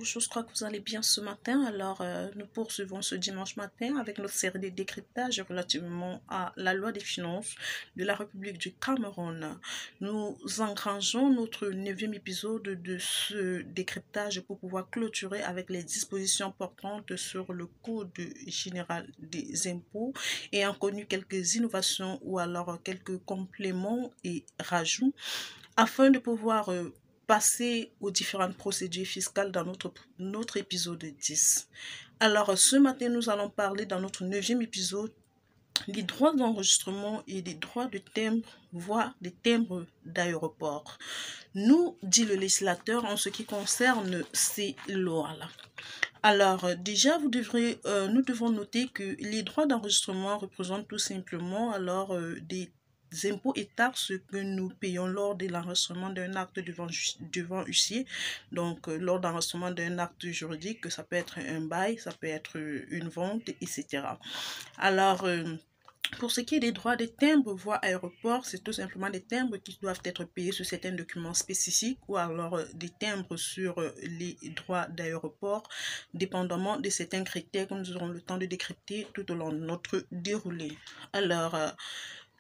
Je crois que vous allez bien ce matin. Alors, nous poursuivons ce dimanche matin avec notre série de décryptages relativement à la loi des finances de la République du Cameroun. Nous engrangeons notre 9e épisode de ce décryptage pour pouvoir clôturer avec les dispositions portantes sur le Code général des impôts et en connu quelques innovations ou alors quelques compléments et rajouts afin de pouvoir passer aux différentes procédures fiscales dans notre épisode 10. Alors, ce matin, nous allons parler dans notre 9e épisode des droits d'enregistrement et des droits de timbre, voire des timbres d'aéroport. Nous, dit le législateur, en ce qui concerne ces lois-là. Alors, déjà, nous devons noter que les droits d'enregistrement représentent tout simplement des impôts et taxes que nous payons lors de l'enregistrement d'un acte devant huissier. Donc, lors d'enregistrement d'un acte juridique, ça peut être un bail, ça peut être une vente, etc. Alors, pour ce qui est des droits des timbres, voire aéroport, c'est tout simplement des timbres qui doivent être payés sur certains documents spécifiques ou alors des timbres sur les droits d'aéroport, dépendamment de certains critères que nous aurons le temps de décrypter tout au long de notre déroulé. Alors,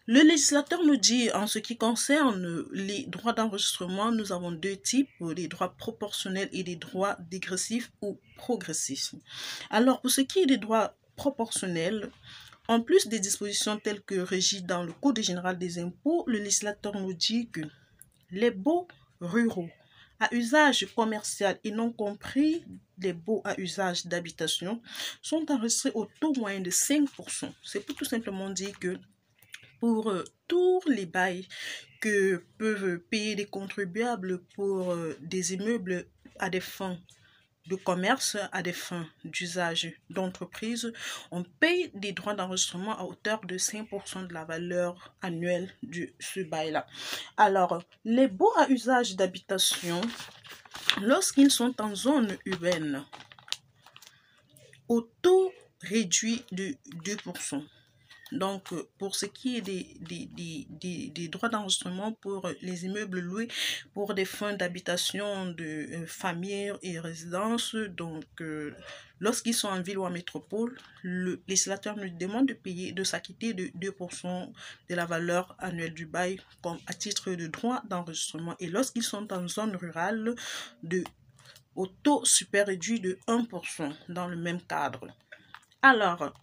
le législateur nous dit, en ce qui concerne les droits d'enregistrement, nous avons deux types, les droits proportionnels et les droits dégressifs ou progressifs. Alors, pour ce qui est des droits proportionnels, en plus des dispositions telles que régies dans le Code général des impôts, le législateur nous dit que les baux ruraux à usage commercial et non compris les baux à usage d'habitation sont enregistrés au taux moyen de 5%. C'est pour tout simplement dire que pour tous les bails que peuvent payer les contribuables pour des immeubles à des fins de commerce, à des fins d'usage d'entreprise, on paye des droits d'enregistrement à hauteur de 5% de la valeur annuelle de ce bail-là. Alors, les baux à usage d'habitation, lorsqu'ils sont en zone urbaine, au taux réduit de 2%. Donc, pour ce qui est des droits d'enregistrement pour les immeubles loués pour des fins d'habitation de famille et résidence, donc lorsqu'ils sont en ville ou en métropole, le législateur nous demande de s'acquitter de 2% de la valeur annuelle du bail comme à titre de droit d'enregistrement. Et lorsqu'ils sont en zone rurale, au taux super réduit de 1% dans le même cadre. Alors,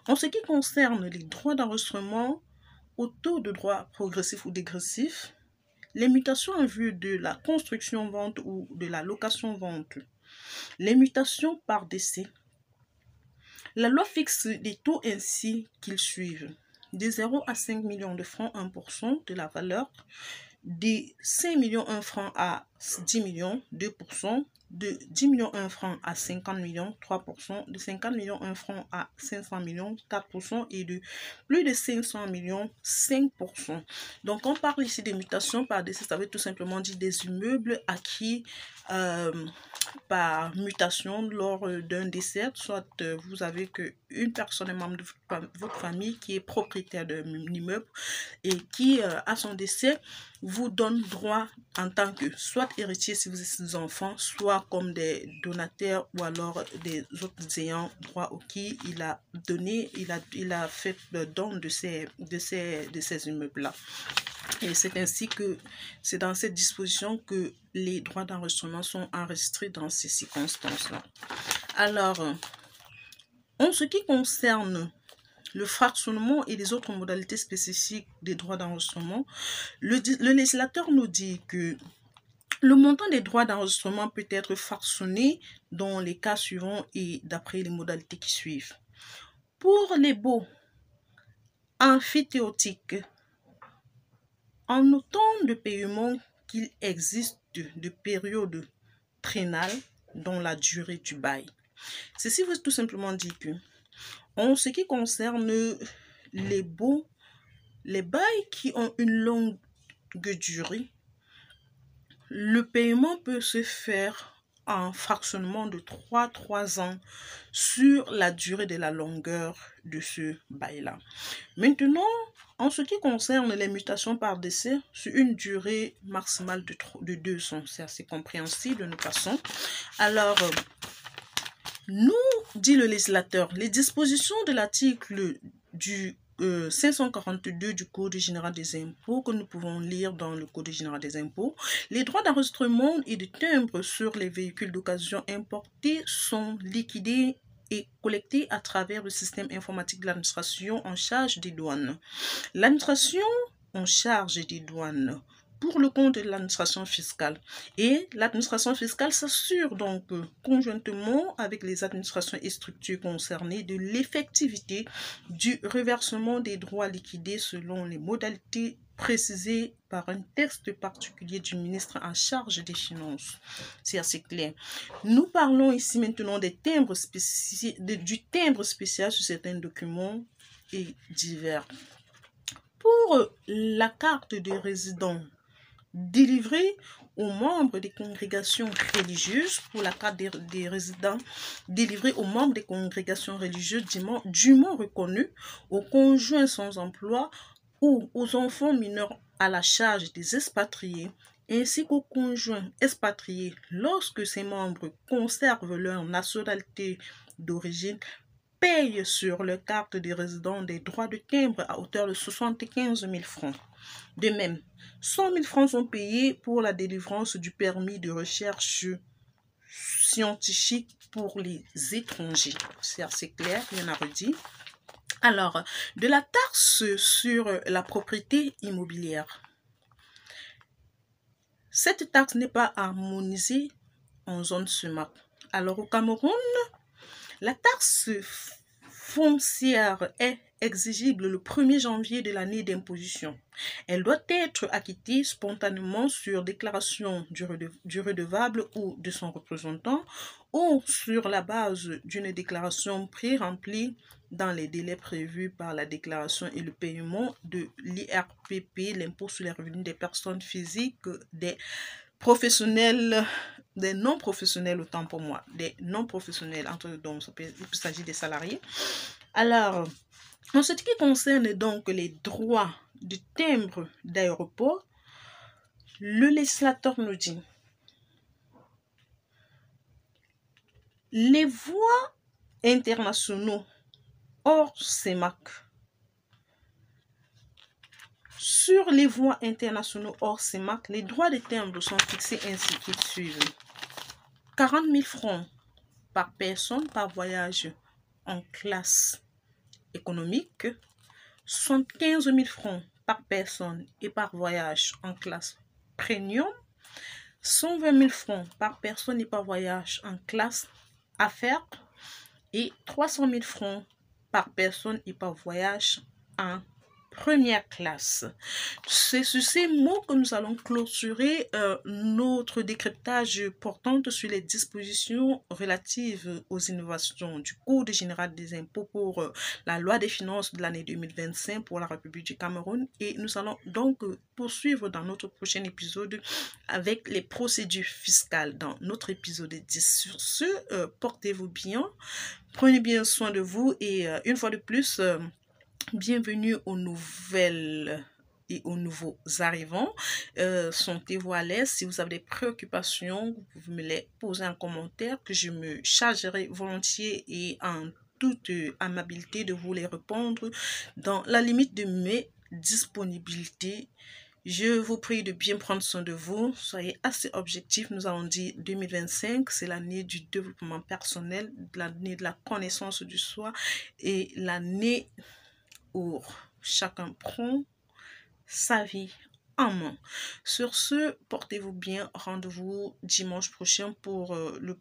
en ce qui concerne les droits d'enregistrement au taux de droit progressif ou dégressif, les mutations en vue de la construction-vente ou de la location-vente, les mutations par décès, la loi fixe des taux ainsi qu'ils suivent. De 0 à 5 millions de francs, 1% de la valeur, de 5 millions 1 francs à 10 millions, 2%, de 10 millions 1 francs à 50 millions, 3%, de 50 millions 1 francs à 500 millions, 4%, et de plus de 500 millions, 5%. Donc, on parle ici des mutations par décès, ça veut tout simplement dire des immeubles acquis par mutation lors d'un décès, soit vous avez qu'une personne, un membre de votre famille qui est propriétaire d'un immeuble et qui, à son décès, vous donne droit en tant que soit héritier si vous êtes des enfants, soit comme des donataires ou alors des autres ayants droit auquel il a donné, il a fait le don de ces immeubles-là. Et c'est ainsi que c'est dans cette disposition que les droits d'enregistrement sont enregistrés dans ces circonstances-là. Alors, en ce qui concerne le fractionnement et les autres modalités spécifiques des droits d'enregistrement, le législateur nous dit que le montant des droits d'enregistrement peut être fractionné dans les cas suivants et d'après les modalités qui suivent. Pour les baux amphithéotiques, en notant de paiement qu'il existe de périodes trénales dans la durée du bail. Ceci veut tout simplement dire que, en ce qui concerne les baux, les bails qui ont une longue durée, le paiement peut se faire un fractionnement de 3 ans sur la durée de la longueur de ce bail-là. Maintenant, en ce qui concerne les mutations par décès, sur une durée maximale de 2 ans, c'est assez compréhensible, nous passons. Alors, nous, dit le législateur, les dispositions de l'article du 542 du Code général des impôts que nous pouvons lire dans le Code général des impôts, les droits d'enregistrement et de timbre sur les véhicules d'occasion importés sont liquidés et collectés à travers le système informatique de l'administration en charge des douanes. L'administration en charge des douanes pour le compte de l'administration fiscale. Et l'administration fiscale s'assure donc conjointement avec les administrations et structures concernées de l'effectivité du reversement des droits liquidés selon les modalités précisées par un texte particulier du ministre en charge des Finances. C'est assez clair. Nous parlons ici maintenant des timbres du timbre spécial sur certains documents et divers. Pour la carte de résident délivrée aux membres des congrégations religieuses, pour la carte des résidents délivrée aux membres des congrégations religieuses dûment reconnues, aux conjoints sans emploi ou aux enfants mineurs à la charge des expatriés, ainsi qu'aux conjoints expatriés lorsque ces membres conservent leur nationalité d'origine, payent sur leur carte de résident des droits de timbre à hauteur de 75 000 francs. De même, 100 000 francs sont payés pour la délivrance du permis de recherche scientifique pour les étrangers. C'est assez clair, il y en a redit. Alors, de la taxe sur la propriété immobilière. Cette taxe n'est pas harmonisée en zone SEMAP. Alors, au Cameroun, la taxe foncière est exigible le 1er janvier de l'année d'imposition. Elle doit être acquittée spontanément sur déclaration du redevable ou de son représentant ou sur la base d'une déclaration pré-remplie dans les délais prévus par la déclaration et le paiement de l'IRPP, l'impôt sur les revenus des personnes physiques, des professionnels, des non-professionnels, autant pour moi, des non-professionnels, donc il s'agit des salariés. Alors, en ce qui concerne donc les droits de timbre d'aéroport, le législateur nous dit les voies internationaux hors CEMAC. Sur les voies internationaux hors CEMAC, les droits de timbre sont fixés ainsi qu'ils suivent. 40 000 francs par personne par voyage en classe économique, 75 000 francs par personne et par voyage en classe premium, 120 000 francs par personne et par voyage en classe affaires et 300 000 francs par personne et par voyage en première classe. C'est sur ces mots que nous allons clôturer notre décryptage portant sur les dispositions relatives aux innovations du Code général des impôts pour la loi des finances de l'année 2025 pour la République du Cameroun. Et nous allons donc poursuivre dans notre prochain épisode avec les procédures fiscales dans notre épisode 10. Sur ce, portez-vous bien, prenez bien soin de vous et une fois de plus, bienvenue aux nouvelles et aux nouveaux arrivants. Sentez-vous à l'aise. Si vous avez des préoccupations, vous pouvez me les poser en commentaire que je me chargerai volontiers et en toute amabilité de vous les répondre dans la limite de mes disponibilités. Je vous prie de bien prendre soin de vous. Soyez assez objectifs. Nous avons dit 2025, c'est l'année du développement personnel, l'année de la connaissance du soi et l'année où chacun prend sa vie en main. Sur ce, portez-vous bien. Rendez-vous dimanche prochain pour le